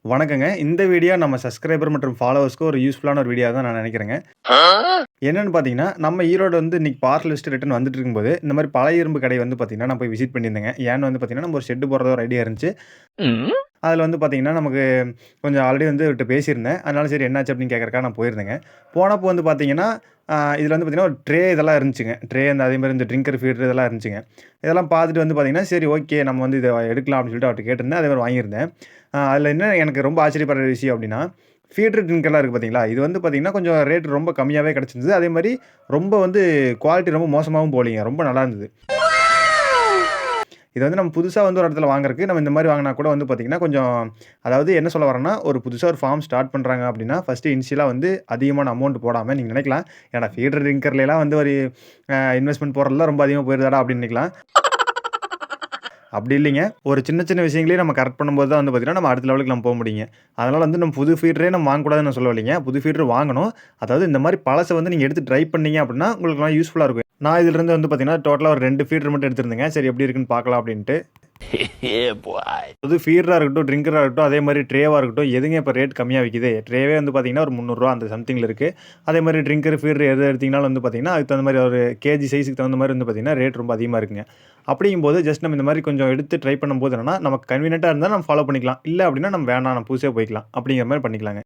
வணக்கங்க. இந்த வீடியோ நம்ம சப்ஸ்கிரைபர் மற்றும் ஃபாலோவர்ஸ்க்கு ஒரு யூஸ்ஃபுல்லான ஒரு வீடியோவா தான் நான் நெனைக்கிறேங்க. என்னன்னு பார்த்தீங்கன்னா, நம்ம ஈரோடு வந்து இன்னைக்கு பார்சல் லிஸ்ட் ரிட்டர்ன் வந்துட்டு இருக்கும்போது, இந்த மாரி பழைய இரும்பு கடை வந்து பார்த்தீங்கன்னா, நான் போய் விசிட் பண்ணியிருந்தேங்க. ஏன்னு வந்து பார்த்தீங்கன்னா, நம்ம ஒரு ஷெட் போடுறதா ஒரு ஐடியா இருந்துச்சு. அதில வந்து பார்த்தீங்கன்னா, நமக்கு கொஞ்சம் ஆல்ரெடி வந்து அவர்ட்ட பேசியிருந்தேன். அதனால சரி என்னாச்சு அப்படின்னு கேட்கறக்காக நான் போயிருந்தேங்க. போனப்போ வந்து பார்த்தீங்கன்னா, இதில வந்து பார்த்தீங்கன்னா, ஒரு ட்ரே இதெல்லாம் இருந்துச்சுங்க. ட்ரே அந்த அதேமாரி இந்த ட்ரிங்கர் ஃபீடர் இதெல்லாம் இருந்துச்சுங்க. இதெல்லாம் பார்த்துட்டு வந்து பார்த்தீங்கன்னா, சரி ஓகே நம்ம வந்து இத எடுக்கலாம் அப்படின்னு சொல்லிட்டு அவர்ட்ட கேட்டிருந்தேன். அதே மாரி வாங்கியிருந்தேன். அதில என்ன எனக்கு ரொம்ப ஆச்சரியப்படுற விஷயம் அப்படின்னா, ஃபீடர் ட்ரிங்கர்லாம் இருக்கு பார்த்தீங்களா? இது வந்து பார்த்தீங்கன்னா, கொஞ்சம் ரேட் ரொம்ப கம்மியாவே கிடைச்சிருந்தது. அதேமாரி ரொம்ப வந்து குவாலிட்டி ரொம்ப மோசமாவும் போலீங்க. ரொம்ப நல்லா இருந்தது. இது வந்து நம்ம புதுசா வந்து ஒரு இடத்துல வாங்குறதுக்கு, நம்ம இந்த மாரி வாங்குனா கூட வந்து பார்த்தீங்கன்னா, கொஞ்சம் அதாவது என்ன சொல்ல வரேன்னா, ஒரு புதுசா ஒரு ஃபார்ம் ஸ்டார்ட் பண்றாங்க அப்படின்னா, ஃபர்ஸ்ட்டு இனிஷியலா வந்து அதிகமான அமௌண்ட் போடாம நீங்க நினைக்கலாம், ஏன்டா ஃபீடர் ட்ரிங்கர்லலாம் வந்து ஒரு இன்வெஸ்ட்மென்ட் போடுறதுலாம் ரொம்ப அதிகமா போயிருதாடா அப்படின்னு நினைக்கலாம். அப்படி இல்லைங்க. ஒரு சின்ன சின்ன விஷயங்களையும் நம்ம கரெக்ட் பண்ணும்போது தான் வந்து பார்த்தீங்கன்னா, நம்ம அடுத்த லெவலுக்கு நம்ம போ முடியுங்க. அதனால வந்து நம்ம புது ஃபீடரே நம்ம வாங்கக்கூடாதுன்னு நான் சொல்ல வரலைங்க. புது ஃபீடர் வாங்கணும். அதாவது இந்த மாரி பழச வந்து நீங்க எடுத்து ட்ரை பண்ணீங்க அப்படின்னா, உங்களுக்கு நல்லா யூஸ்ஃபுல்லா இருக்கும். நான் இதிலிருந்து வந்து பார்த்தீங்கன்னா, டோட்டலா ஒரு 2 ஃபீடர் மட்டும் எடுத்திருந்தேங்க. சரி எப்படி இருக்குன்னு பார்க்கலாம் அப்படின்ட்டு. அது ஃபீடரா இருக்கட்டும், ட்ரிங்கரா இருக்கட்டும், அதே மாரி ட்ரேவா இருக்கட்டும், எதுங்க இப்ப ரேட் கம்மியா விக்குது? ட்ரேவே வந்து பார்த்தீங்கன்னா, ஒரு ரூ. 300 அந்த சம்திங்ல இருக்கு. அதே மாரி ட்ரிங்கர், ஃபீடர் எது எடுத்தீங்கனாலும் வந்து பார்த்தீங்கன்னா, அதுக்கு தகுந்த மாரி ஒரு கேஜி சைஸ்க்கு தகுந்த மாரி வந்து பார்த்தீங்கன்னா, ரேட் ரொம்ப அதிகமா இருக்குங்க. அப்படிங்கும்போது ஜஸ்ட் நம்ம இந்த மாரி கொஞ்சம் எடுத்து ட்ரை பண்ணும்போது என்னன்னா, நமக்கு கன்வீனியன்ட்டா இருந்தா நம்ம ஃபாலோ பண்ணிக்கலாம். இல்ல அப்படின்னா நம்ம வேணாம் நம்ம புதுசே போய்க்கலாம். அப்படிங்கிற மாரி பண்ணிக்கலாங்க.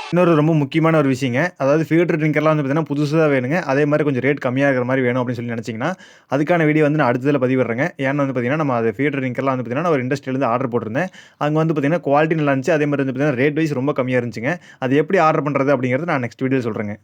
இன்னொரு ரொம்ப முக்கியமான ஒரு விஷயங்க. அதாவது ஃபீல்டர் ட்ரிங்கர்லாம் வந்து பார்த்தீங்கன்னா, புதுசா வேணுங்க. அதே மாரி கொஞ்சம் ரேட் கம்மியா இருக்கிற மாரி வேணும் அப்படின்னு சொல்லி நெனச்சீங்கன்னா, அதுக்கான வீடியோ வந்து நான் அடுத்ததுல பதிவிடுறேங்க. ஏன்னு வந்து பார்த்தீங்கன்னா, நம்ம அது ஃபீல்டர் ட்ரிங்கர்லாம் வந்து பார்த்தீங்கன்னா, நான் ஒரு இண்டஸ்ட்ரியிலருந்து ஆர்டர் போட்டிருந்தேன். அங்க வந்து பார்த்தீங்கன்னா, குவாலிட்டி நல்லா இருந்துச்சு. அதே மாரி வந்து பார்த்தீங்கன்னா, ரேட் வைஸ் ரொம்ப கம்மியா இருந்துச்சுங்க. அது எப்படி ஆர்டர் பண்றது அப்படிங்கிறத நான் நெக்ஸ்ட் வீடியோல சொல்றேங்க.